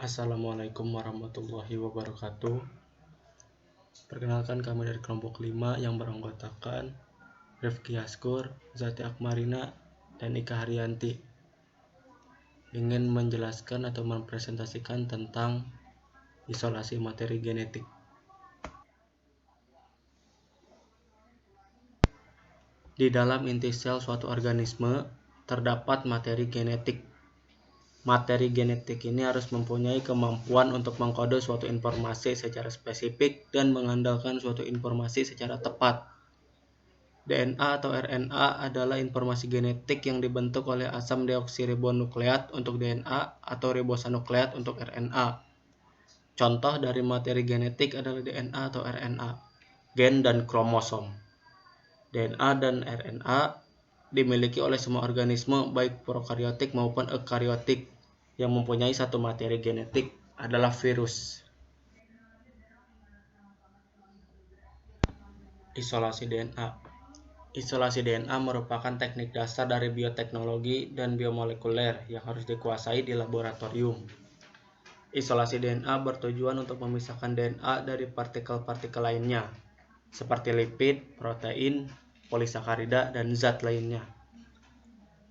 Assalamualaikum warahmatullahi wabarakatuh. Perkenalkan, kami dari kelompok 5 yang beranggotakan Rifki Askur, Zati Akmarina, dan Ika Haryanti, ingin menjelaskan atau mempresentasikan tentang isolasi materi genetik. Di dalam inti sel suatu organisme terdapat materi genetik. Materi genetik ini harus mempunyai kemampuan untuk mengkode suatu informasi secara spesifik dan mengandalkan suatu informasi secara tepat. DNA atau RNA adalah informasi genetik yang dibentuk oleh asam deoksiribonukleat untuk DNA atau ribosanukleat untuk RNA. Contoh dari materi genetik adalah DNA atau RNA, gen dan kromosom. DNA dan RNA dimiliki oleh semua organisme baik prokariotik maupun eukariotik. Yang mempunyai satu materi genetik adalah virus. Isolasi DNA. Isolasi DNA merupakan teknik dasar dari bioteknologi dan biomolekuler yang harus dikuasai di laboratorium. Isolasi DNA bertujuan untuk memisahkan DNA dari partikel-partikel lainnya, seperti lipid, protein, polisakarida, dan zat lainnya.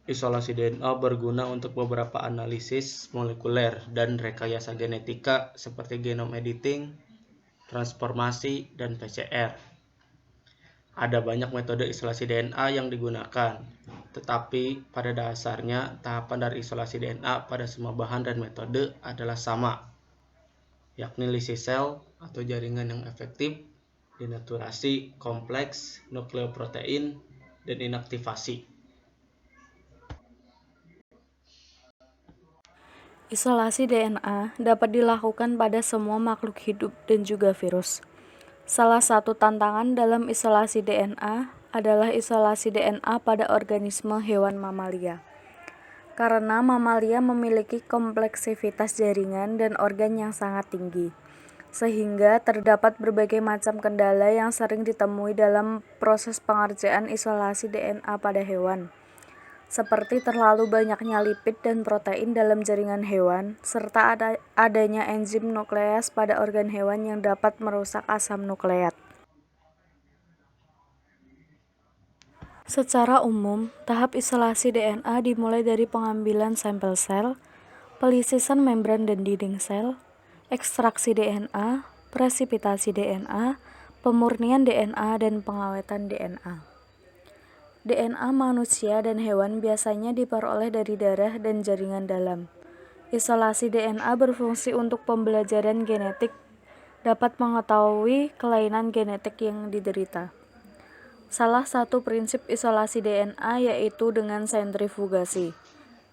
Isolasi DNA berguna untuk beberapa analisis molekuler dan rekayasa genetika seperti genome editing, transformasi, dan PCR. Ada banyak metode isolasi DNA yang digunakan, tetapi pada dasarnya tahapan dari isolasi DNA pada semua bahan dan metode adalah sama, yakni lysis sel atau jaringan yang efektif, denaturasi, kompleks, nukleoprotein, dan inaktivasi. Isolasi DNA dapat dilakukan pada semua makhluk hidup dan juga virus. Salah satu tantangan dalam isolasi DNA adalah isolasi DNA pada organisme hewan mamalia. Karena mamalia memiliki kompleksivitas jaringan dan organ yang sangat tinggi, sehingga terdapat berbagai macam kendala yang sering ditemui dalam proses pengerjaan isolasi DNA pada hewan, seperti terlalu banyaknya lipid dan protein dalam jaringan hewan, serta adanya enzim nukleas pada organ hewan yang dapat merusak asam nukleat. Secara umum, tahap isolasi DNA dimulai dari pengambilan sampel sel, pelisisan membran dan dinding sel, ekstraksi DNA, presipitasi DNA, pemurnian DNA, dan pengawetan DNA. DNA manusia dan hewan biasanya diperoleh dari darah dan jaringan dalam. Isolasi DNA berfungsi untuk pembelajaran genetik, dapat mengetahui kelainan genetik yang diderita. Salah satu prinsip isolasi DNA yaitu dengan sentrifugasi.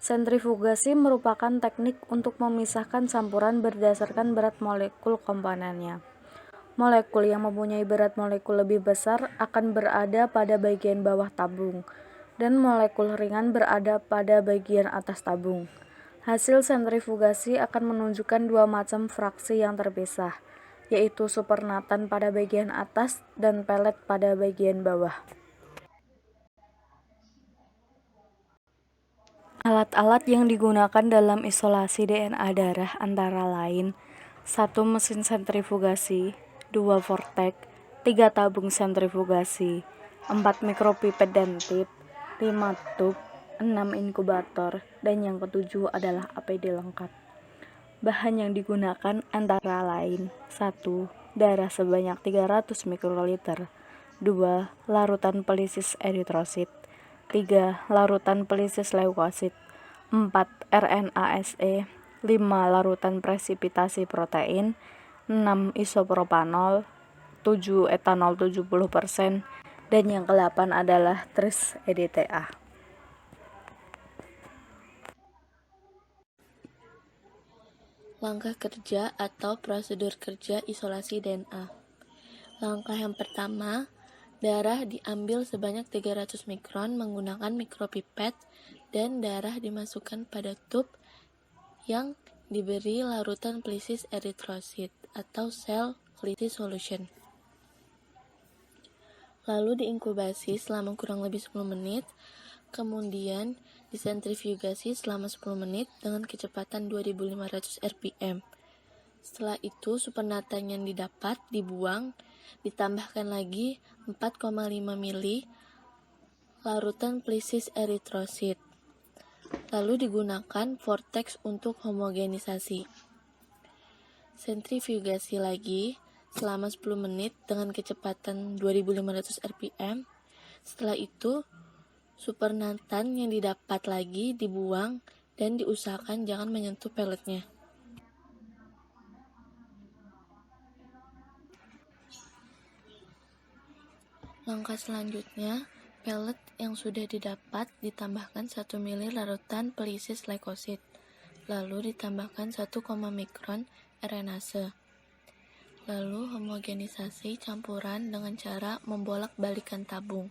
Sentrifugasi merupakan teknik untuk memisahkan campuran berdasarkan berat molekul komponennya. Molekul yang mempunyai berat molekul lebih besar akan berada pada bagian bawah tabung, dan molekul ringan berada pada bagian atas tabung. Hasil sentrifugasi akan menunjukkan dua macam fraksi yang terpisah, yaitu supernatan pada bagian atas dan pelet pada bagian bawah. Alat-alat yang digunakan dalam isolasi DNA darah antara lain 1 mesin sentrifugasi, 2 vortex, 3 tabung sentrifugasi, 4 mikropipet dan tip, 5 tub, 6 inkubator, dan yang ketujuh adalah APD lengkap. Bahan yang digunakan antara lain 1. Darah sebanyak 300 mikroliter, 2. Larutan pelisis eritrosit, 3. Larutan pelisis leukosit, 4. RNase, 5. Larutan presipitasi protein, 6. Isopropanol, 7. Etanol 70%, dan yang ke-8 adalah tris EDTA. Langkah kerja atau prosedur kerja isolasi DNA. Langkah yang pertama, darah diambil sebanyak 300 mikron menggunakan mikropipet dan darah dimasukkan pada tub yang diberi larutan pelisis eritrosit atau cell lysis solution. Lalu diinkubasi selama kurang lebih 10 menit, kemudian disentrifugasi selama 10 menit dengan kecepatan 2500 rpm. Setelah itu, supernatan yang didapat dibuang, ditambahkan lagi 4,5 mili larutan plisis eritrosit. Lalu digunakan vortex untuk homogenisasi. Sentrifugasi lagi selama 10 menit dengan kecepatan 2500 rpm. Setelah itu, supernatan yang didapat lagi dibuang dan diusahakan jangan menyentuh pelletnya. Langkah selanjutnya, pellet yang sudah didapat ditambahkan 1 mili larutan plisis leukosit, lalu ditambahkan 1, mikron RNase. Lalu homogenisasi campuran dengan cara membolak-balikan tabung.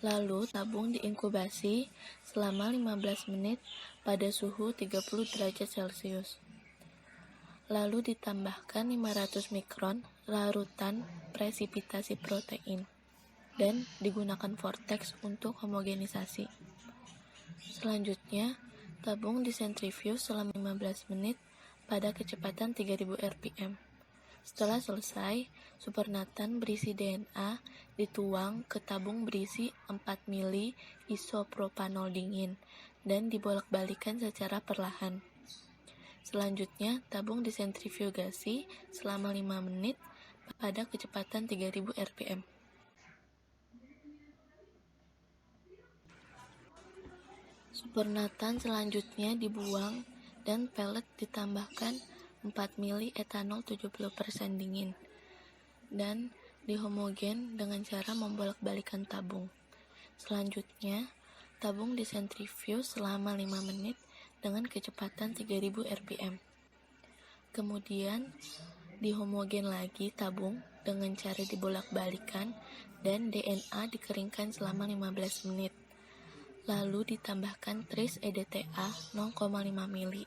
Lalu tabung diinkubasi selama 15 menit pada suhu 30 derajat Celcius. Lalu ditambahkan 500 mikron larutan presipitasi protein dan digunakan vortex untuk homogenisasi. Selanjutnya, tabung disentrifuse selama 15 menit pada kecepatan 3000 rpm. Setelah selesai, supernatan berisi DNA dituang ke tabung berisi 4 mili isopropanol dingin dan dibolak-balikan secara perlahan. Selanjutnya, tabung disentrifugasi selama 5 menit pada kecepatan 3000 rpm. Supernatan selanjutnya dibuang dan pellet ditambahkan 4 mili etanol 70% dingin dan dihomogen dengan cara membolak-balikan tabung. Selanjutnya, tabung disentrifuse selama 5 menit dengan kecepatan 3000 rpm. Kemudian, dihomogen lagi tabung dengan cara dibolak-balikan dan DNA dikeringkan selama 15 menit. Lalu ditambahkan tris EDTA 0,5 mili.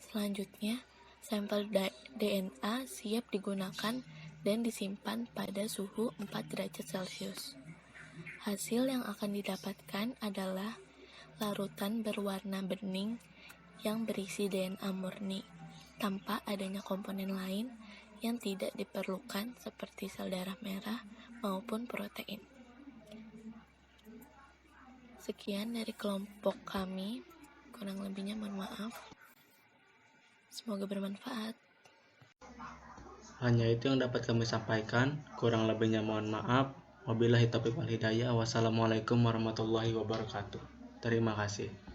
Selanjutnya, sampel DNA siap digunakan dan disimpan pada suhu 4 derajat Celcius. Hasil yang akan didapatkan adalah larutan berwarna bening yang berisi DNA murni, tanpa adanya komponen lain yang tidak diperlukan seperti sel darah merah maupun protein. Sekian dari kelompok kami, kurang lebihnya mohon maaf. Semoga bermanfaat. Hanya itu yang dapat kami sampaikan, kurang lebihnya mohon maaf. Wabillahi taufiq wal hidayah. Wassalamualaikum warahmatullahi wabarakatuh. Terima kasih.